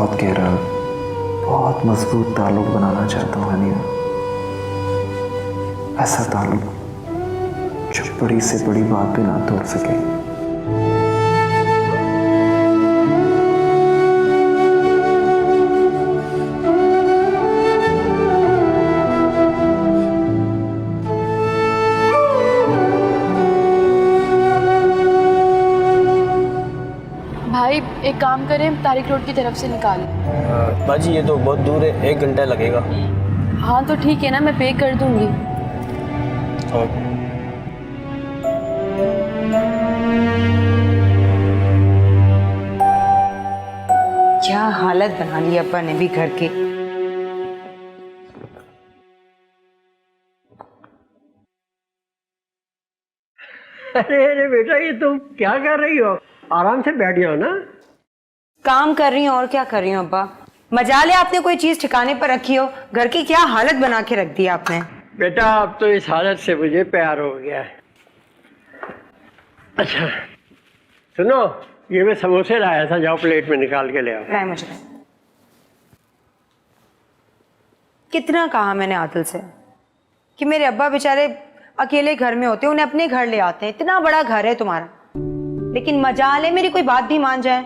बहुत गहरा, बहुत मजबूत ताल्लुक बनाना चाहता हूँ हानिया। ऐसा ताल्लुक जो बड़ी से बड़ी बात भी ना तोड़ सके। भाई एक काम करें, तारिक रोड की तरफ से निकालें। बाजी ये तो बहुत दूर है, 1 घंटा लगेगा। हाँ तो ठीक है ना, मैं पे कर दूंगी। क्या हालत बना ली अब्बा ने भी घर की। अरे बेटा, ये तुम क्या कर रही हो? आराम से बैठ जाओ ना। काम कर रही हूँ और क्या कर रही हूँ अब्बा। मजाल है आपने कोई चीज ठिकाने पर रखी हो। घर की क्या हालत बना के रख दी आपने। बेटा अब तो इस हालत से मुझे प्यार हो गया है। अच्छा सुनो, ये मैं समोसे लाया था, जाओ प्लेट में निकाल के ले आओ। लाए मुझे। कितना कहा मैंने आदिल से कि मेरे अब्बा बेचारे अकेले घर में होते हैं, उन्हें अपने घर ले आते हैं। इतना बड़ा घर है तुम्हारा, लेकिन मजाल है मेरी कोई बात भी मान जाए।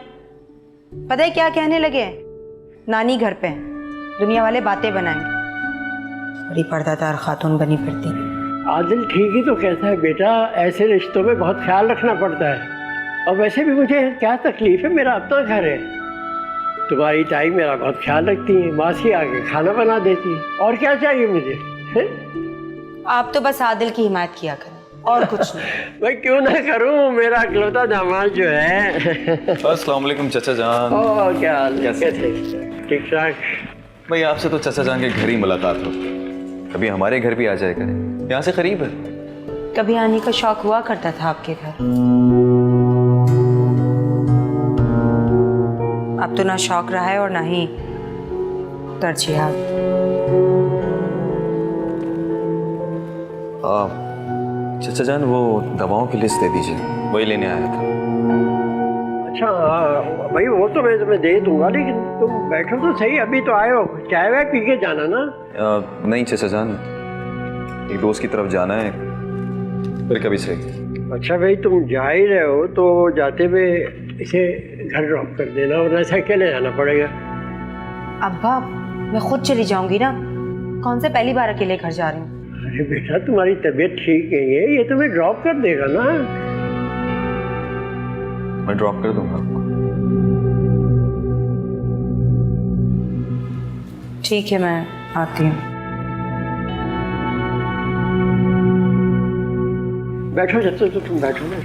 पता है क्या कहने लगे हैं? नानी घर पे है, दुनिया वाले बातें बनाएंगे। बड़ी पर्दादार खातून बनी फिरती। आदिल ठीक ही तो कहता है बेटा, ऐसे रिश्तों में बहुत ख्याल रखना पड़ता है। और वैसे भी मुझे क्या तकलीफ है, मेरा अपना घर है। तुम्हारी ताई मेरा बहुत ख्याल रखती है, मासी आके खाना बना देती है। और क्या चाहिए मुझे है? आप तो बस आदिल की हिमायत किया करें और कुछ नहीं। मैं क्यों ना करूं, मेरा इकलौता दामाद जो है। अस्सलाम वालेकुम चाचा जान। ओ क्या हाल है? कैसे? ठीक ठाक। भाई आपसे तो चाचा जान के घर ही मुलाकात हो, कभी हमारे घर भी आ जाया करें, यहाँ से करीब है। कभी आने का शौक हुआ करता था आपके घर, अब तो ना शौक रहा है और ना ही तरजीहात। चाचा जान वो दवाओं की लिस्ट दे दीजिए, वही लेने आया था। अच्छा भाई, वो तो मैं तुम्हें दे दूंगा, लेकिन तुम बैठो तो सही। अभी तो आए हो, चाय वाय पी के जाना ना। नहीं चाचा जान, एक दोस्त की तरफ जाना है, फिर कभी से। अच्छा भाई, तुम जा ही रहे हो तो जाते हुए इसे घर ड्रॉप कर देना, वरना ऐसे अकेले जाना पड़ेगा। अब्बा मैं खुद चली जाऊंगी ना, कौन से पहली बार अकेले घर जा रही हूँ। अरे बेटा, तुम्हारी तबीयत ठीक नहीं है, ये तुम्हें ड्रॉप कर देगा ना। मैं ड्रॉप कर दूंगा आपको। ठीक है, मैं आती हूँ। बैठो, जब तक तो तुम बैठो ना।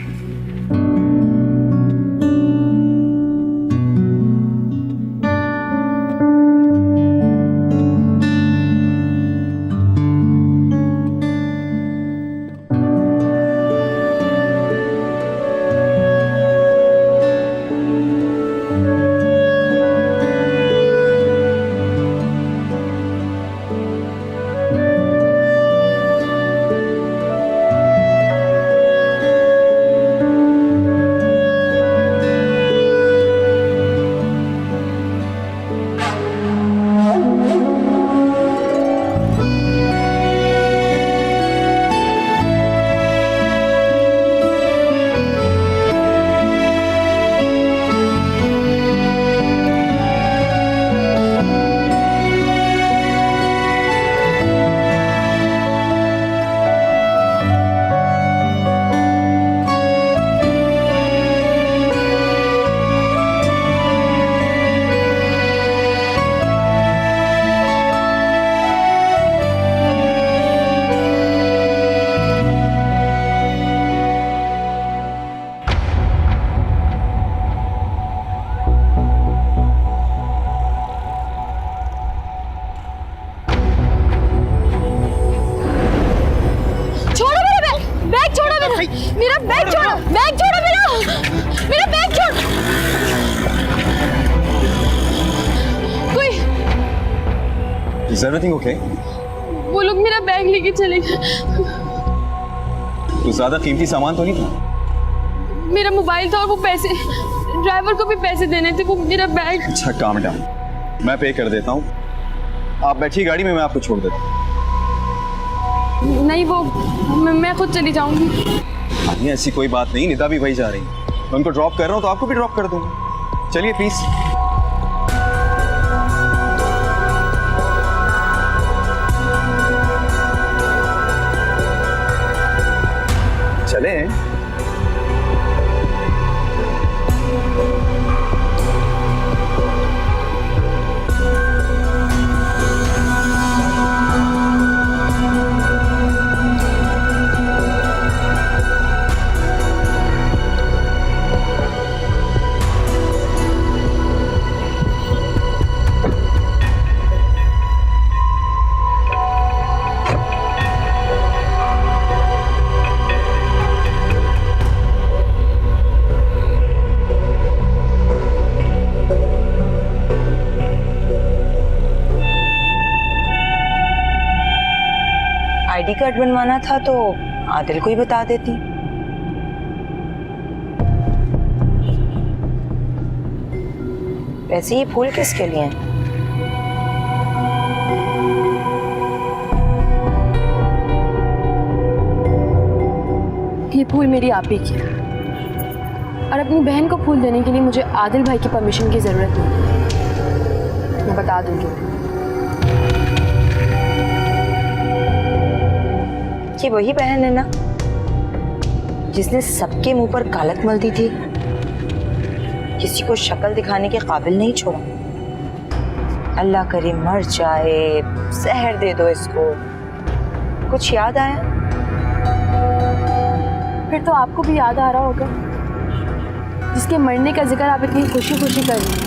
मेरा बैग छोड़ो, बैग छोड़ो मेरा बैग छोड़ो। कोई Is everything okay? वो लोग मेरा बैग लेके चले गए। कुछ ज्यादा कीमती सामान तो नहीं था? मेरा मोबाइल था और वो पैसे, ड्राइवर को भी पैसे देने थे, वो मेरा बैग। अच्छा काम डाउन, मैं पे कर देता हूँ, आप बैठिए गाड़ी में, मैं आपको छोड़ देता हूँ। नहीं वो मैं खुद चली जाऊंगी। नहीं ऐसी कोई बात नहीं, निदा भी वही जा रही है, मैं उनको ड्रॉप कर रहा हूँ तो आपको भी ड्रॉप कर दूंगा। चलिए प्लीज। चलें। आईडी कार्ड बनवाना था तो आदिल को ही बता देती। वैसे ये फूल किसके लिए हैं? ये फूल मेरी आप ही की है और अपनी बहन को फूल देने के लिए मुझे आदिल भाई की परमिशन की जरूरत नहीं। मैं बता दूंगी। ये वही बहन है ना जिसने सबके मुंह पर कालक मल दी थी, किसी को शक्ल दिखाने के काबिल नहीं छोड़ा। अल्लाह करे मर जाए, जहर दे दो इसको। कुछ याद आया? फिर तो आपको भी याद आ रहा होगा जिसके मरने का जिक्र आप इतनी खुशी खुशी कर रही हैं।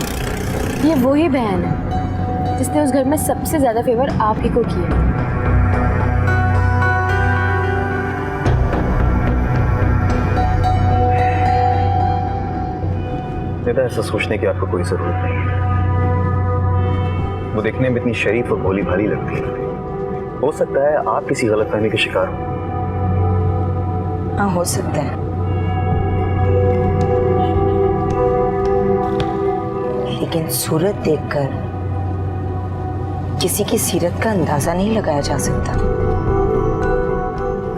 ये वही बहन है जिसने उस घर में सबसे ज्यादा फेवर आप ही को किया। ऐसा सोचने की आपको कोई जरूरत नहीं है। वो देखने में इतनी शरीफ और भोली भाली लगती है। हो सकता है आप किसी गलतफहमी के शिकार हो। हाँ हो सकता है, लेकिन सूरत देखकर किसी की सीरत का अंदाजा नहीं लगाया जा सकता।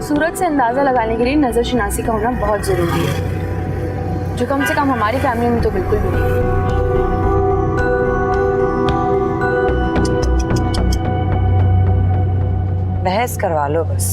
सूरत से अंदाजा लगाने के लिए नजर शनासी का होना बहुत जरूरी है, जो कम से कम हमारी फैमिली में तो बिल्कुल भी नहीं। बहस करवा लो बस।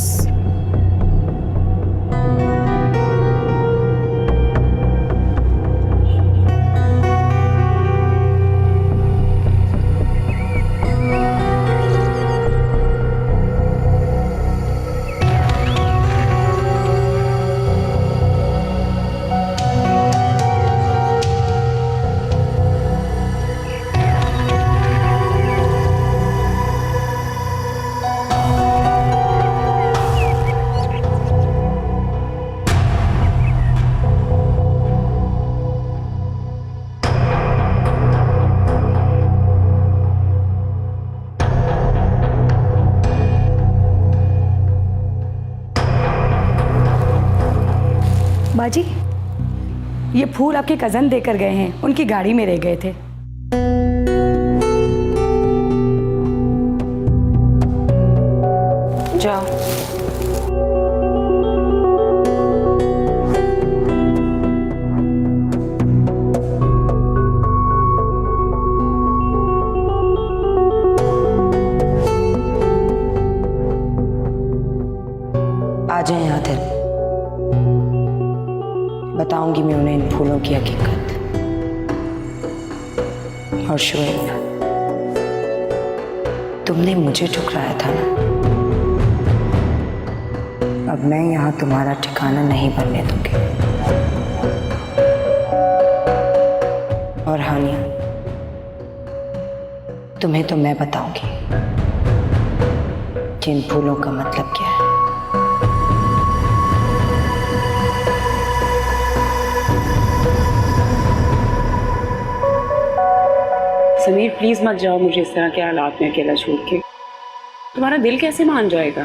बाजी, ये फूल आपके कजन देकर गए हैं, उनकी गाड़ी में रह गए थे। जाओ। आ जाए यहाँ थे, बताऊंगी मैं उन्हें इन फूलों की हकीकत। और शुएब, तुमने मुझे ठुकराया था ना, अब मैं यहाँ तुम्हारा ठिकाना नहीं बनने दूंगी। और हानिया, तुम्हें तो मैं बताऊंगी कि इन फूलों का मतलब क्या है। समीर प्लीज मत जाओ मुझे इस तरह के हालात में अकेला छोड़ के। तुम्हारा दिल कैसे मान जाएगा?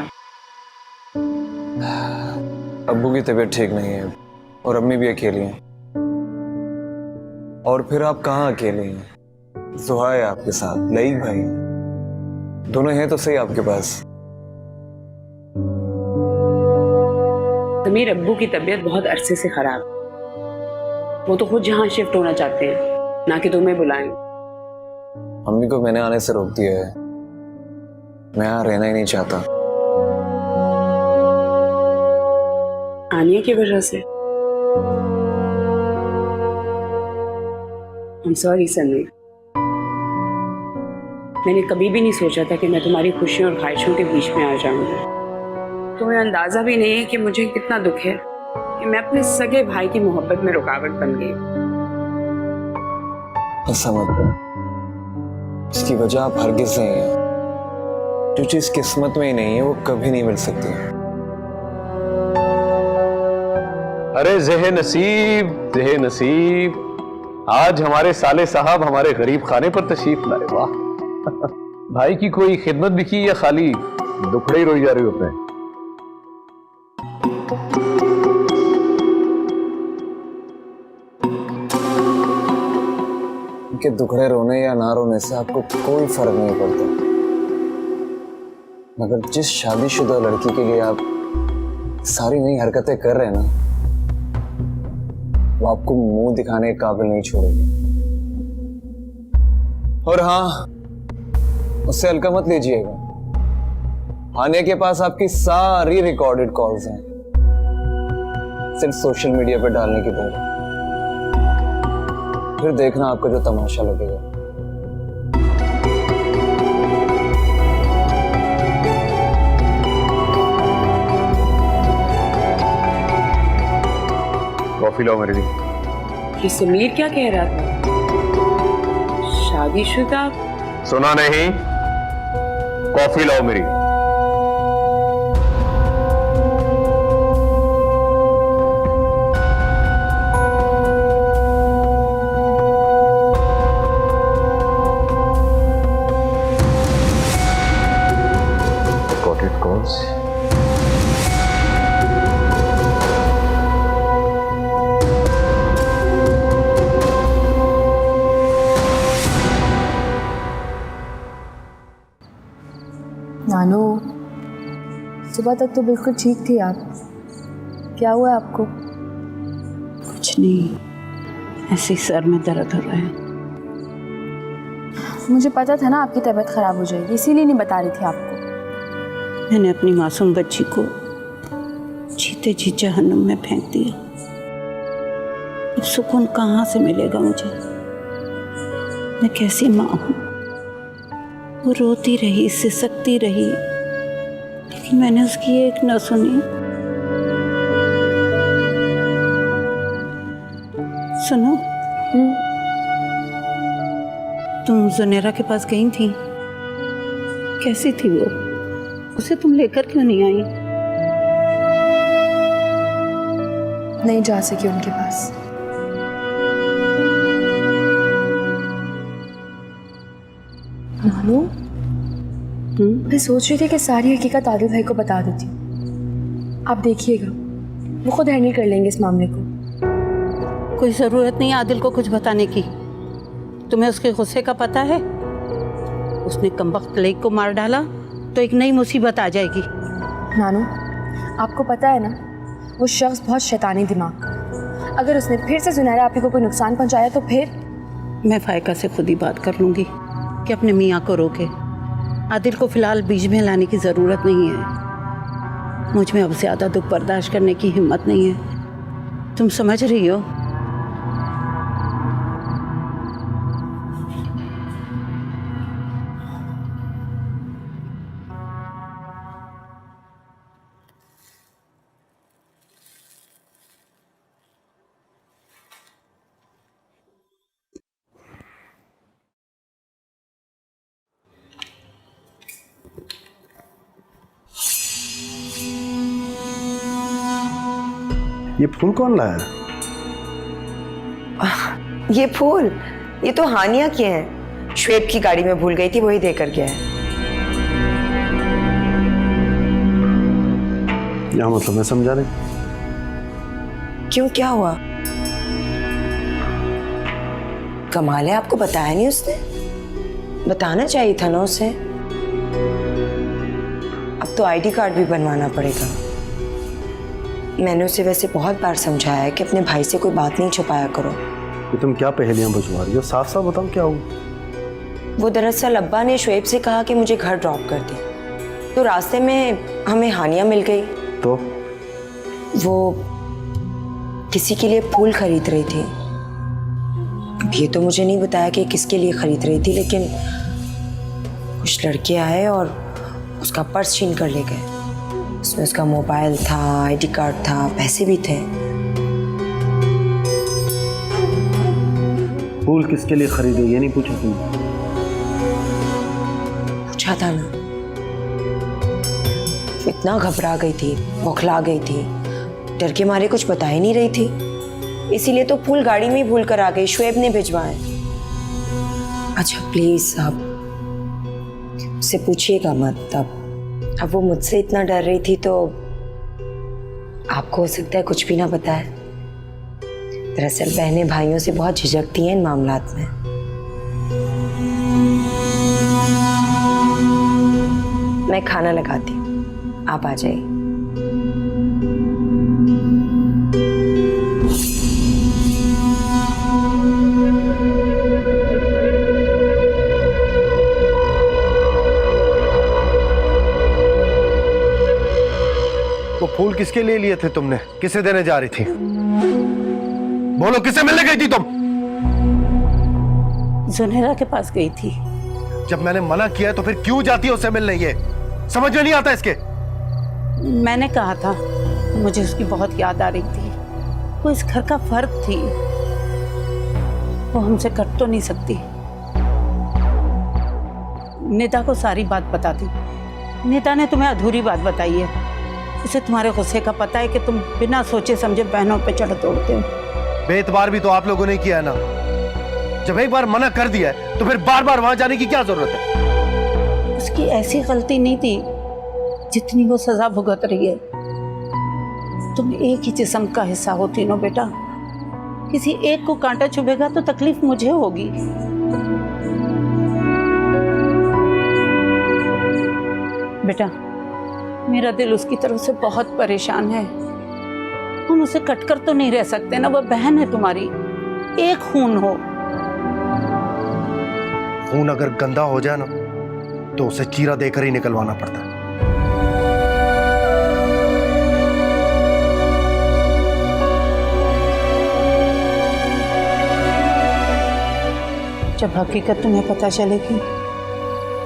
अब्बू की तबीयत ठीक नहीं है और अम्मी भी अकेली हैं। और फिर आप कहाँ अकेली हैं? जुहा है आपके साथ, लईक भाई, दोनों हैं तो सही आपके पास। समीर, अब्बू की तबीयत बहुत अरसे से खराब, वो तो खुद जहाँ शिफ्ट होना चाहते हैं, ना कि तुम्हें बुलाएं। मम्मी को मैंने आने से रोक दिया है, मैं यहाँ रहना ही नहीं चाहता। आनिया की वजह से? I'm sorry समीर, मैंने कभी भी नहीं सोचा था कि मैं तुम्हारी खुशियों और ख्वाहिशों के बीच में आ जाऊंगी। तुम्हें अंदाजा भी नहीं है कि मुझे कितना दुख है कि मैं अपने सगे भाई की मोहब्बत में रुकावट बन गई। ऐसा मत करो, इसकी वजह आप हरगिज नहीं है। जो चीज किस्मत में ही नहीं है वो कभी नहीं मिल सकती। अरे ज़ेहे नसीब, आज हमारे साले साहब हमारे गरीब खाने पर तशरीफ लाए। वाह भाई की कोई खिदमत भी की या खाली दुखड़े ही रोई जा रही हो अपने? उनके दुखड़े रोने या ना रोने से आपको कोई फर्क नहीं पड़ता, मगर जिस शादीशुदा लड़की के लिए आप सारी नई हरकतें कर रहे हैं ना, वो आपको मुंह दिखाने के काबिल नहीं छोड़ेगी। और हाँ, उससे हल्का मत लीजिएगा, आने के पास आपकी सारी रिकॉर्डेड कॉल्स हैं, सिर्फ सोशल मीडिया पर डालने की देर है। फिर देखना आपका जो तमाशा लगेगा। कॉफी लाओ मेरे लिए। ये समीर क्या कह रहा था? शादीशुदा? सुना नहीं, कॉफी लाओ मेरी। Recorded calls. नानू, सुबह तक तो बिल्कुल ठीक थी आप, क्या हुआ है आपको? कुछ नहीं, ऐसे ही सर में दर्द हो रहा है। मुझे पता था ना आपकी तबीयत खराब हो जाएगी, इसीलिए नहीं बता रही थी आपको। मैंने अपनी मासूम बच्ची को जीते जी जहन्नुम में फेंक दिया। अब सुकून कहाँ से मिलेगा मुझे? मैं कैसी माँ हूँ? वो रोती रही, सिसकती रही, लेकिन मैंने उसकी एक न सुनी। सुनो, तुम जुनेरा के पास गई थी, कैसी थी वो? उसे तुम लेकर क्यों नहीं आई? नहीं जा सकी उनके पास। नानू, मैं सोच रही थी कि सारी हकीकत आदिल भाई को बता देती। आप देखिएगा, वो खुद हैंडल कर लेंगे इस मामले को। कोई ज़रूरत नहीं आदिल को कुछ बताने की। तुम्हें उसके गुस्से का पता है? उसने कमबख्त लेक को मार डाला तो एक नई मुसीबत आ जाएगी। नानू, आपको पता है ना, वो शख्स बहुत शैतानी दिमाग का। अगर उसने फिर से जुनैरा आपी को कोई नुकसान पहुंचाया तो फिर? मैं फायका से खुद ही बात कर लूँगी कि अपने मियाँ को रोके। आदिल को फ़िलहाल बीच में लाने की ज़रूरत नहीं है। मुझ में अब ज़्यादा दुख बर्दाश्त करने की हिम्मत नहीं है, तुम समझ रही हो? ये फूल कौन लाया? ये फूल, ये तो हानिया के हैं। श्वेत की गाड़ी में भूल गई थी, वही देकर गया है। क्या मतलब, मैं समझा नहीं। क्यों, क्या हुआ? कमाल है, आपको बताया नहीं उसने? बताना चाहिए था ना उसे। अब तो आईडी कार्ड भी बनवाना पड़ेगा। मैंने उसे वैसे बहुत बार समझाया है कि अपने भाई से कोई बात नहीं छुपाया करो। कि तुम क्या पहेलियां बुझवा रही हो? साफ साफ बताओ क्या हुआ? वो दरअसल अब्बा ने शुएब से कहा कि मुझे घर ड्रॉप कर दे, तो रास्ते में हमें हानिया मिल गई। तो वो किसी के लिए फूल खरीद रही थी। अब ये तो मुझे नहीं बताया कि किसके लिए खरीद रही थी, लेकिन कुछ लड़के आए और उसका पर्स छीन कर ले गए। उसमें उसका मोबाइल था, आईडी कार्ड था, पैसे भी थे। फूल किसके लिए खरीदे ये नहीं पूछा तुमने? पूछा था ना। वो इतना घबरा गई थी, बौखला गई थी, डर के मारे कुछ बता ही नहीं रही थी। इसीलिए तो फूल गाड़ी में ही भूल कर आ गई। शुएब ने भिजवाए। अच्छा प्लीज आप उससे पूछिएगा मत। अब वो मुझसे इतना डर रही थी तो आपको हो सकता है कुछ भी ना बताए। दरअसल बहनें भाइयों से बहुत झिझकती हैं इन मामलात में। मैं खाना लगाती हूँ, आप आ जाइए। वो फूल किसके लिए लिए थे तुमने? किसे देने जा रही थी? बोलो, किसे मिलने गई थी तुम? जुनैरा के पास गई थी। जब मैंने मना किया है तो फिर क्यों जाती है उससे मिलने? ये समझ में नहीं आता इसके। मैंने कहा था मुझे उसकी बहुत याद आ रही थी। वो इस घर का फर्द थी, वो हमसे कट तो नहीं सकती। निदा को सारी बात बता दी। निदा ने तुम्हें अधूरी बात बताई है। उसे तुम्हारे गुस्से का पता है कि तुम बिना सोचे समझे बहनों पे चढ़ तोड़ते हो। बेतबार भी तो आप लोगों ने किया है ना। जब एक बार मना कर दिया है तो फिर बार बार वहां जाने की क्या जरूरत है? उसकी ऐसी गलती नहीं थी जितनी वो सजा भुगत रही है। तुम एक ही जिस्म का हिस्सा हो तीनों बेटा। किसी एक को कांटा चुभेगा तो तकलीफ मुझे होगी। बेटा मेरा दिल उसकी तरफ से बहुत परेशान है। तुम उसे कटकर तो नहीं रह सकते ना। वो बहन है तुम्हारी, एक खून हो। खून अगर गंदा हो जाए ना तो उसे चीरा देकर ही निकलवाना पड़ता है। जब हकीकत तुम्हें पता चलेगी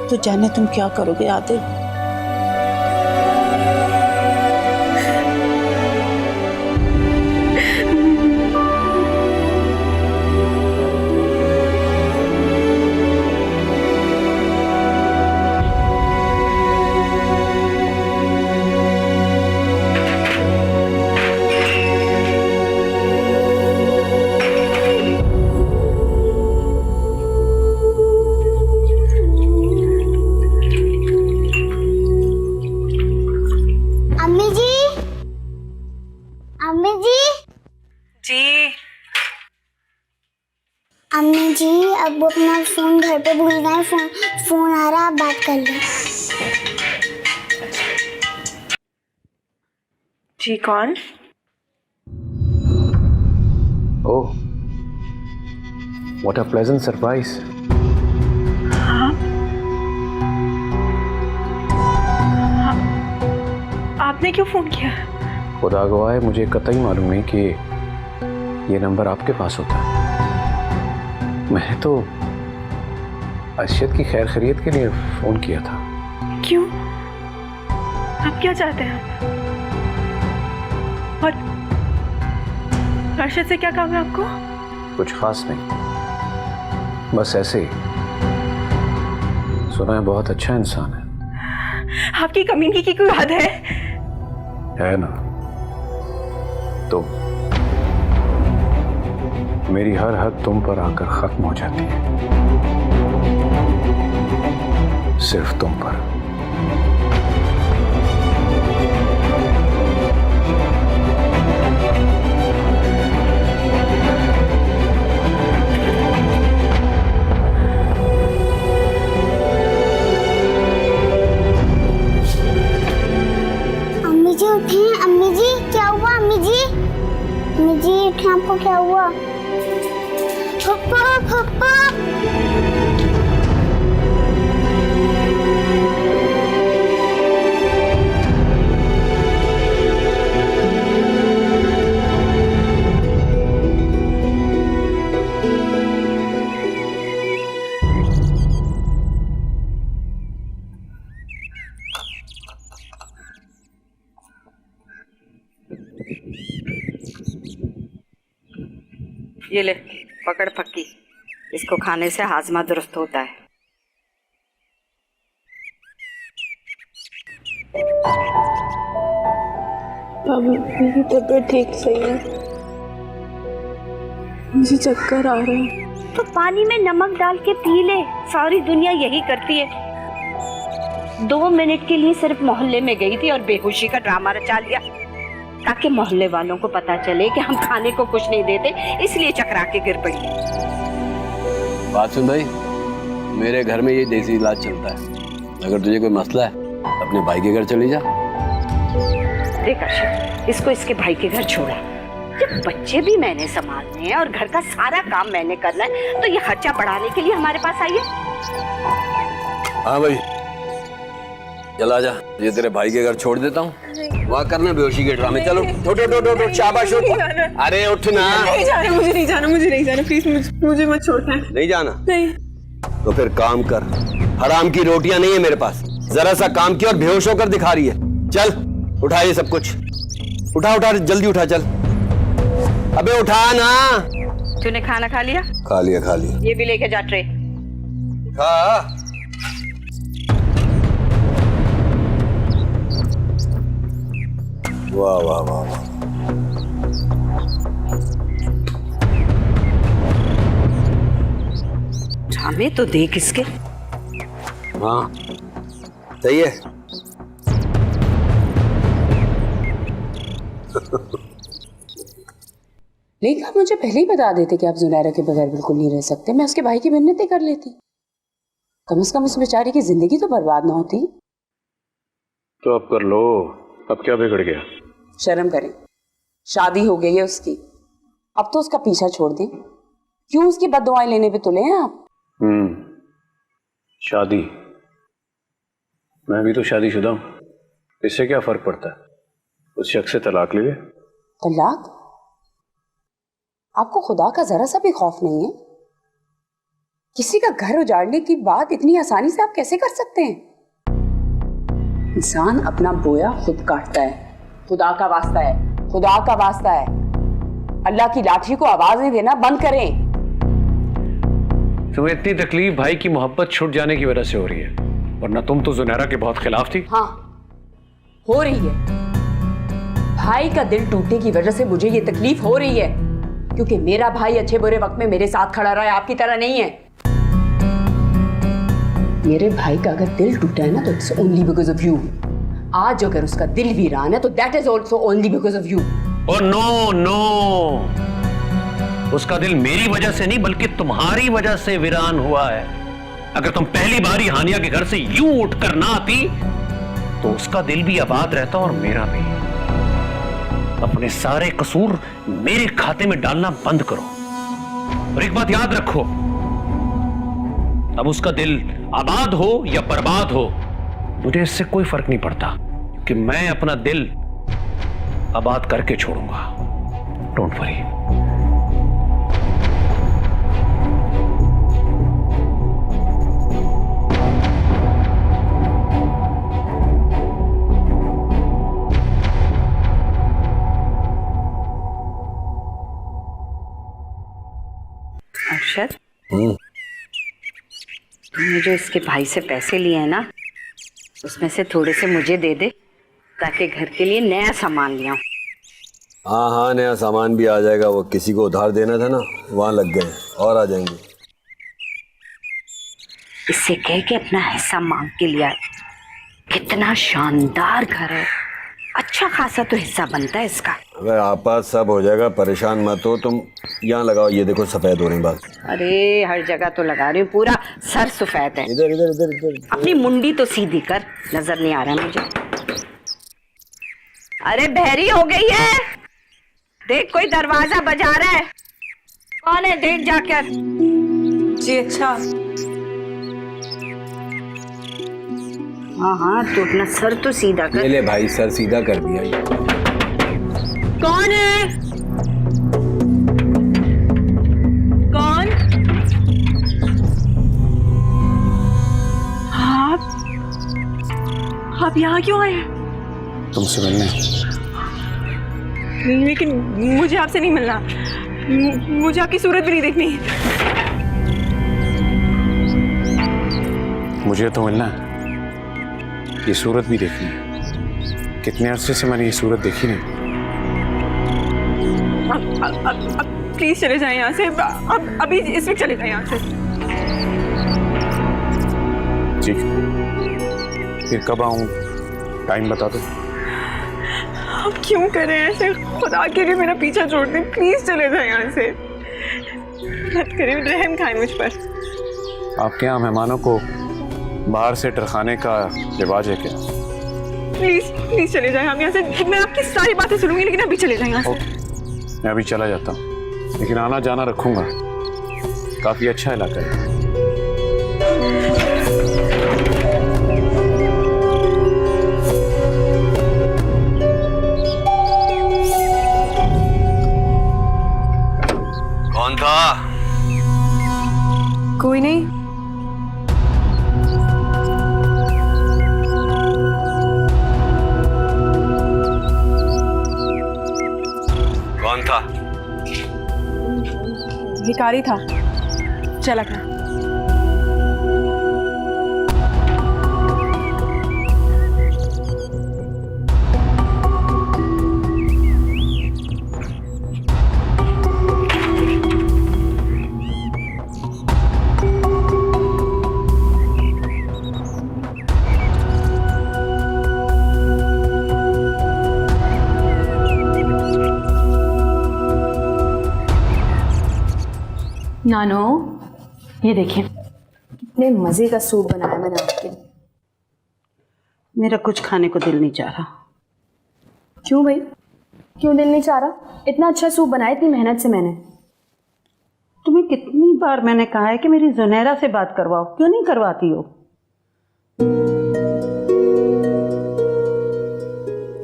तो जाने तुम क्या करोगे आदिल। अम्मी जी अब वो अपना फोन घर पे भूल गए। फोन आ रहा, आप बात कर लो। जी कौन? ओह, व्हाट अ प्लेजेंट सरप्राइज। हाँ? आपने क्यों फोन किया? खुदा गवाह है, मुझे कतई मालूम नहीं कि ये नंबर आपके पास होता है। मैंने तो अर्शद की खैर खैरियत के लिए फोन किया था। क्यों? आप क्या चाहते हैं? और अर्शद से क्या काम है आपको? कुछ खास नहीं, बस ऐसे ही। सुना है बहुत अच्छा इंसान है। आपकी कमीनगी की कोई हद है ना? तो मेरी हर हद तुम पर आकर खत्म हो जाती है, सिर्फ तुम पर। पप्पा पप्पा ये ले पकड़ पक्की, इसको खाने से हाजमा दुरुस्त होता है। मेरी तबीयत ठीक सही है, मुझे चक्कर आ रहे हैं। तो पानी में नमक डाल के पी ले, सारी दुनिया यही करती है। 2 मिनट के लिए सिर्फ मोहल्ले में गई थी और बेहोशी का ड्रामा रचा लिया ताकि मोहल्ले वालों को पता चले कि हम खाने को कुछ नहीं देते, इसलिए चकरा के गिर पड़ी। बात सुन भाई, मेरे घर में ये देसी इलाज चलता है। अगर तुझे कोई मसला है अपने भाई के घर चली जा। देख अर्शद, इसको इसके भाई के घर छोड़ा। जब बच्चे भी मैंने संभालने हैं और घर का सारा काम मैंने करना है, तो ये खर्चा बढ़ाने के लिए हमारे पास आई है। हाँ भाई, चला जा, ये तेरे भाई के घर छोड़ देता हूँ, वहाँ करना बेहोशी के ड्रामे। चलो उठ, शाबाश उठ। अरे उठ ना। नहीं जाना, मुझे नहीं जाना, मुझे नहीं जाना, प्लीज मुझे मत छोड़ना। नहीं जाना? नहीं। तो फिर काम कर, हराम की रोटियां नहीं है मेरे पास। जरा सा काम किया और बेहोश होकर दिखा रही है। चल उठा ये सब कुछ, उठा जल्दी उठा, चल। अबे उठा ना। तूने खाना खा लिया? खा लिया। ये भी लेके जा ट्रे। खा। वाह वाह वाह वाह। ड्रामे तो देख इसके। हाँ सही है। लेकिन आप मुझे पहले ही बता देते कि आप जुनैरा के बगैर बिल्कुल नहीं रह सकते, मैं उसके भाई की मिन्नतें कर लेती। कम से कम उस बेचारी की जिंदगी तो बर्बाद ना होती। तो अब कर लो, अब क्या बिगड़ गया? शर्म करें, शादी हो गई है उसकी, अब तो उसका पीछा छोड़ दें। क्यों उसकी बद्दुआएं लेने पे तुले हैं आप? शादी? मैं भी तो शादीशुदा हूं, इससे क्या फर्क पड़ता है? उस शख्स से तलाक ले ले। तलाक? आपको खुदा का जरा सा भी खौफ नहीं है? किसी का घर उजाड़ने की बात इतनी आसानी से आप कैसे कर सकते हैं? इंसान अपना बोया खुद काटता है। खुदा का वास्ता है, खुदा का वास्ता है, अल्लाह की लाठी को आवाजें देना बंद करें। तुम्हें इतनी तकलीफ भाई की मोहब्बत छूट जाने की वजह से हो रही है, वरना तुम तो जुनैरा के बहुत खिलाफ थी। हाँ हो रही है। भाई का दिल टूटने की वजह से मुझे ये तकलीफ हो रही है, क्योंकि मेरा भाई अच्छे बुरे वक्त में मेरे साथ खड़ा रहा है, आपकी तरह नहीं है। मेरे भाई का अगर दिल टूटा है ना तो it's only because of you. आज अगर उसका दिल वीरान है तो that is also only because of you. और नो, उसका दिल मेरी वजह से नहीं बल्कि तुम्हारी वजह से वीरान हुआ है। अगर तुम पहली बार ही हानिया के घर से यूं उठकर ना आती तो उसका दिल भी आबाद रहता और मेरा भी। अपने सारे कसूर मेरे खाते में डालना बंद करो, और एक बात याद रखो, अब उसका दिल आबाद हो या बर्बाद हो मुझे इससे कोई फर्क नहीं पड़ता, कि मैं अपना दिल आबाद करके छोड़ूंगा। Don't worry. अर्शद, तुमने जो इसके भाई से पैसे लिए हैं ना, उसमें से थोड़े से मुझे दे दे ताकि घर के लिए नया सामान ले आऊं। हाँ नया सामान भी आ जाएगा। वो किसी को उधार देना था ना, वहां लग गए और आ जाएंगे। इससे कह के अपना हिस्सा मांग के लिया। कितना शानदार घर है, अच्छा खासा तो हिस्सा बनता है इसका। अगर आप सब हो जाएगा, परेशान मत हो। तुम यहाँ लगाओ, ये देखो सफेद हो रही बात। अरे हर जगह तो लगा रही हूँ, पूरा सर सफेद है। इधर इधर इधर इधर अपनी मुंडी तो सीधी कर, नजर नहीं आ रहा मुझे। अरे बहरी हो गई है, देख कोई दरवाजा बजा रहा है। कौन है देख जाकर। जी अच्छा। हाँ हाँ, तो अपना सर तो सीधा कर। ले भाई, सर सीधा कर दिया ये। कौन है? कौन? आप यहाँ क्यों आए? तुमसे मिलने। लेकिन मुझे आपसे नहीं मिलना, मुझे आपकी सूरत भी नहीं देखनी। मुझे तो मिलना है, ये सूरत भी देखनी है। कितने अरसे से मैंने ये सूरत देखी नहीं। अब प्लीज चले जाएं यहाँ से। अब अभी इस वक्त चले जाएं यहाँ से। ठीक, फिर कब आऊँ? टाइम बता दो। आप क्यों करें ऐसे? खुदा के लिए मेरा पीछा छोड़ दें, प्लीज चले जाएं यहाँ से। मत करें, रहम खाएं मुझ पर। आपके यहाँ मेहमानों को बाहर से टरखाने का रिवाज है क्या? प्लीज प्लीज चले जाएं हम यहाँ से। मैं आपकी सारी बातें सुनूंगी, लेकिन अभी चले जाएं यहाँ से। मैं अभी चला जाता हूँ, लेकिन आना जाना रखूंगा। काफी अच्छा इलाका है। कौन था? कोई नहीं। कौन था? भिखारी था, चला गया। नानो, ये देखिए कितने मजे का सूप बनाया मैंने आपके लिए। मेरा कुछ खाने को दिल नहीं चाह रहा। क्यों भाई, क्यों दिल नहीं चाह रहा? इतना अच्छा सूप बनाया, इतनी मेहनत से मैंने। तुम्हें कितनी बार मैंने कहा है कि मेरी जुनैरा से बात करवाओ, क्यों नहीं करवाती हो?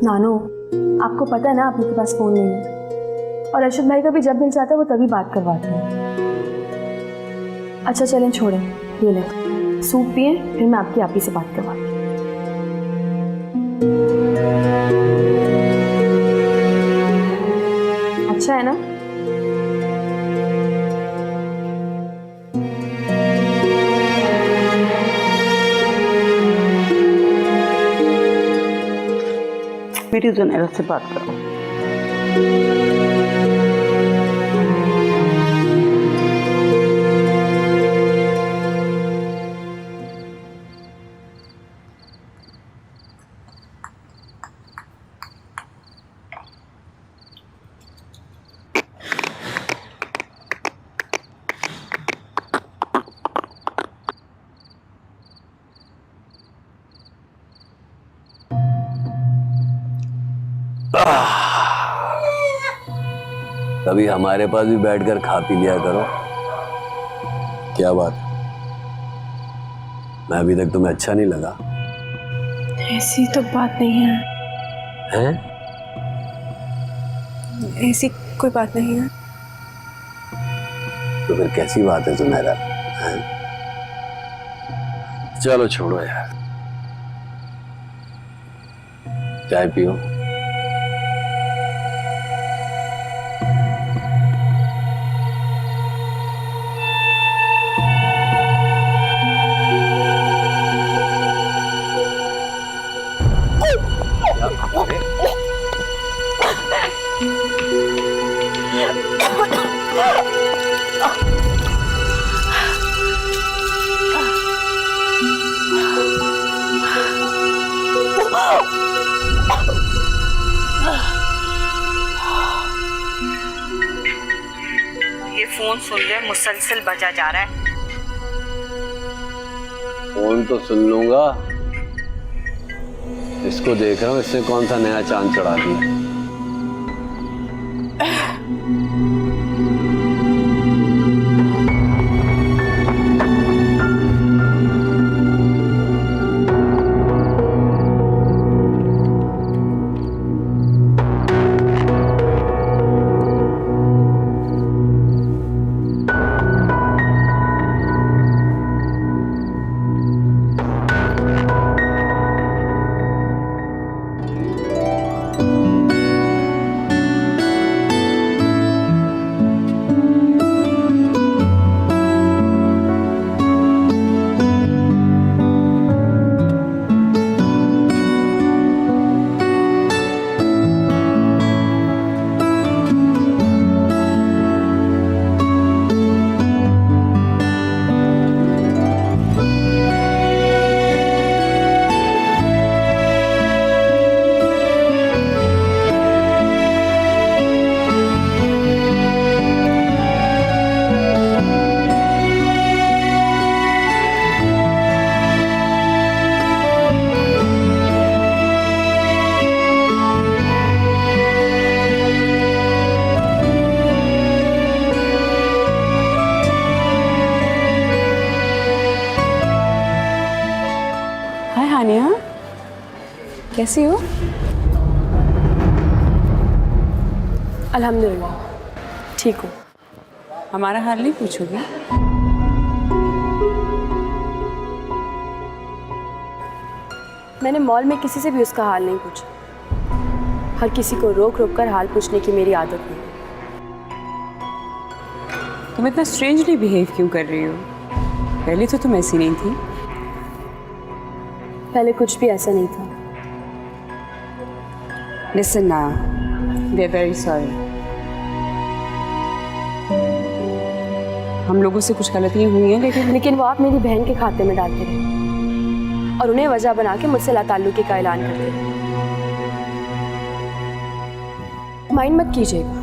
नानो, आपको पता है ना आप के पास फोन नहीं है, और अर्शद भाई का भी जब दिल चाहता है वो तभी बात करवाते हैं। अच्छा चलें, छोड़ें, ये ले सूप पिए, फिर मैं आपकी आपी से बात करवाती हूँ। अच्छा है ना? मेरी जुनैरा से बात करो। कभी हमारे पास भी बैठकर खा पी लिया करो। क्या बात, मैं अभी तक तुम्हें अच्छा नहीं लगा? ऐसी तो बात नहीं है। हैं? ऐसी कोई बात नहीं है। तो फिर कैसी बात है जुनैरा? चलो छोड़ो यार, चाय पियो। ये फोन सुन ले, मुसलसल बजा जा रहा है। फोन तो सुन लूंगा, इसको देख रहा हूँ, इसने कौन सा नया चांद चढ़ा दिया। कैसी हो? अल्हम्दुलिल्लाह ठीक हूँ। हमारा हाल नहीं पूछोगे? मैंने मॉल में किसी से भी उसका हाल नहीं पूछा। हर किसी को रोक रोक कर हाल पूछने की मेरी आदत नहीं। तुम इतना स्ट्रेंजली बिहेव क्यों कर रही हो? पहले तो तुम ऐसी नहीं थी। पहले कुछ भी ऐसा नहीं था। Listen now, we are very sorry. हम लोगों से कुछ गलतियाँ हुई हैं, लेकिन वो आप मेरी बहन के खाते में डालते रहे और उन्हें वजह बना के मुझसे लाताल्लुकी का ऐलान करते रहे। माइंड मत कीजिएगा,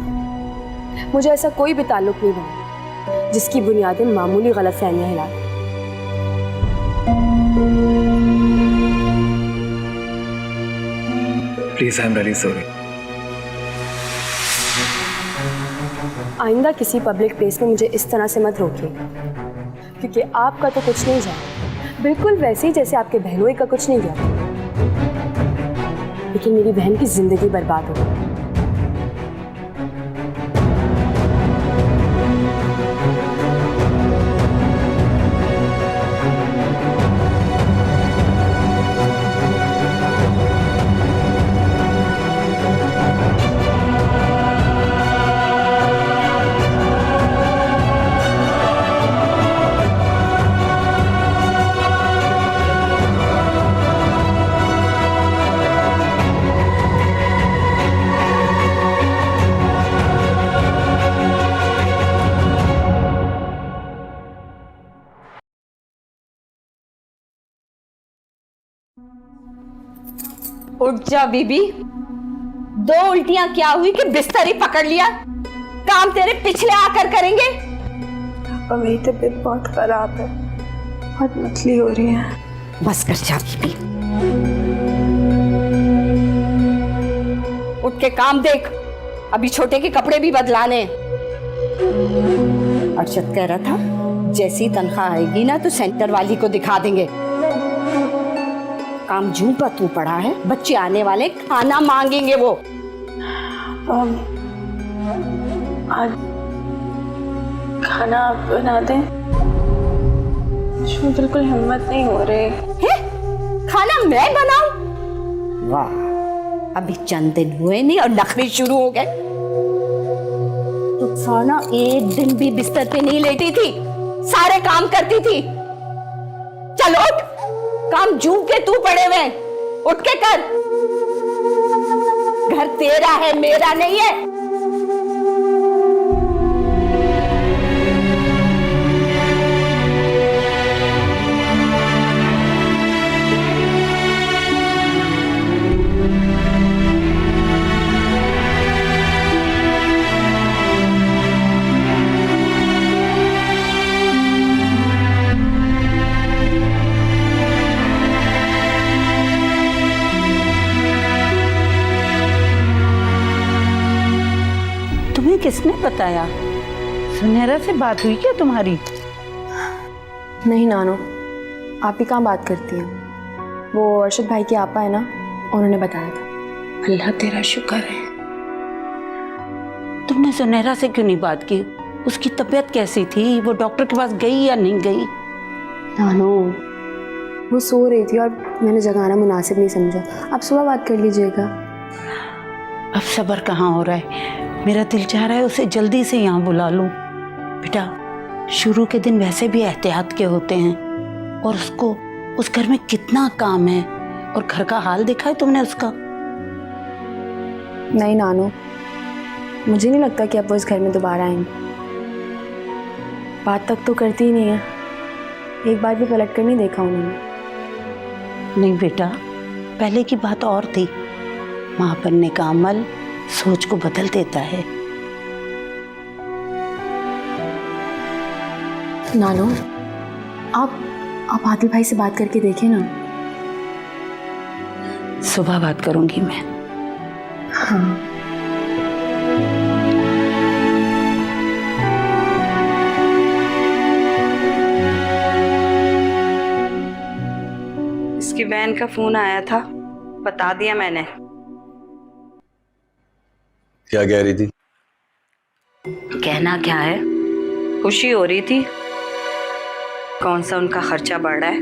मुझे ऐसा कोई भी ताल्लुक नहीं बना जिसकी बुनियादें मामूली गलतफहमियां हिला दें। Please I am really sorry. आइंदा किसी पब्लिक प्लेस में मुझे इस तरह से मत रोकिए, क्योंकि आपका तो कुछ नहीं जाता, बिल्कुल वैसे ही जैसे आपके बहनोई का कुछ नहीं गया, लेकिन मेरी बहन की जिंदगी बर्बाद हो गई। उठ जा बीबी, 2 उल्टियां क्या हुई कि बिस्तर ही पकड़ लिया? काम तेरे पिछले आकर करेंगे। पापा मेरी तबीयत बहुत खराब है, बहुत मतली हो रही है। बस कर जा बीबी, उठ के काम देख, अभी छोटे के कपड़े भी बदलाने। अरशद कह रहा था जैसी तनख्वाह आएगी ना तो सेंटर वाली को दिखा देंगे। काम जूं पर तू पड़ा है, बच्चे आने वाले खाना मांगेंगे वो। आज खाना आप बना दें, मुझे बिल्कुल हिम्मत नहीं हो रही है। खाना मैं बनाऊं? वाह, अभी चंद दिन हुए नहीं और नखरे शुरू हो गए। रुखसाना एक दिन भी बिस्तर पे नहीं लेटी थी, सारे काम करती थी। चल उठ, काम जूं के तू पड़े हुए, उठ के कर। घर तेरा है, मेरा नहीं है। किसने बताया? सुनहरा से बात हुई क्या तुम्हारी? नहीं नानो, आप ही कहाँ बात करती हैं? वो अरशद भाई की आपा है ना, उन्होंने बताया था। अल्लाह तेरा शुक्र है। तुमने सुनहरा से क्यों नहीं बात की? उसकी तबीयत कैसी थी? वो डॉक्टर के पास गई या नहीं गई? नानो, वो सो रही थी और मैंने जगाना मुनासिब नहीं समझा। आप सुबह बात कर लीजिएगा। अब सब्र कहाँ हो रहा है, मेरा दिल चाह रहा है उसे जल्दी से यहाँ बुला लूं। बेटा, शुरू के दिन वैसे भी एहतियात के होते हैं और उसको उस घर में कितना काम है, और घर का हाल देखा है तुमने उसका? नहीं नानो, मुझे नहीं लगता कि अब वो इस घर में दोबारा आएंगे। बात तक तो करती ही नहीं है, एक बार भी पलट कर नहीं देखा उन्होंने। नहीं बेटा, पहले की बात और थी। माँ बनने का अमल सोच को बदल देता है। नानो, आप आदिल भाई से बात करके देखें ना। सुबह बात करूंगी मैं। हाँ। इसकी बहन का फोन आया था, बता दिया मैंने। क्या कह रही थी? कहना क्या है, खुशी हो रही थी। कौन सा उनका खर्चा बढ़ रहा है,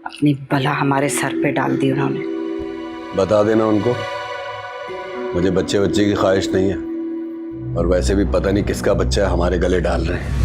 अपनी बला हमारे सर पे डाल दी उन्होंने। बता देना उनको, मुझे बच्चे की ख्वाहिश नहीं है, और वैसे भी पता नहीं किसका बच्चा हमारे गले डाल रहे हैं।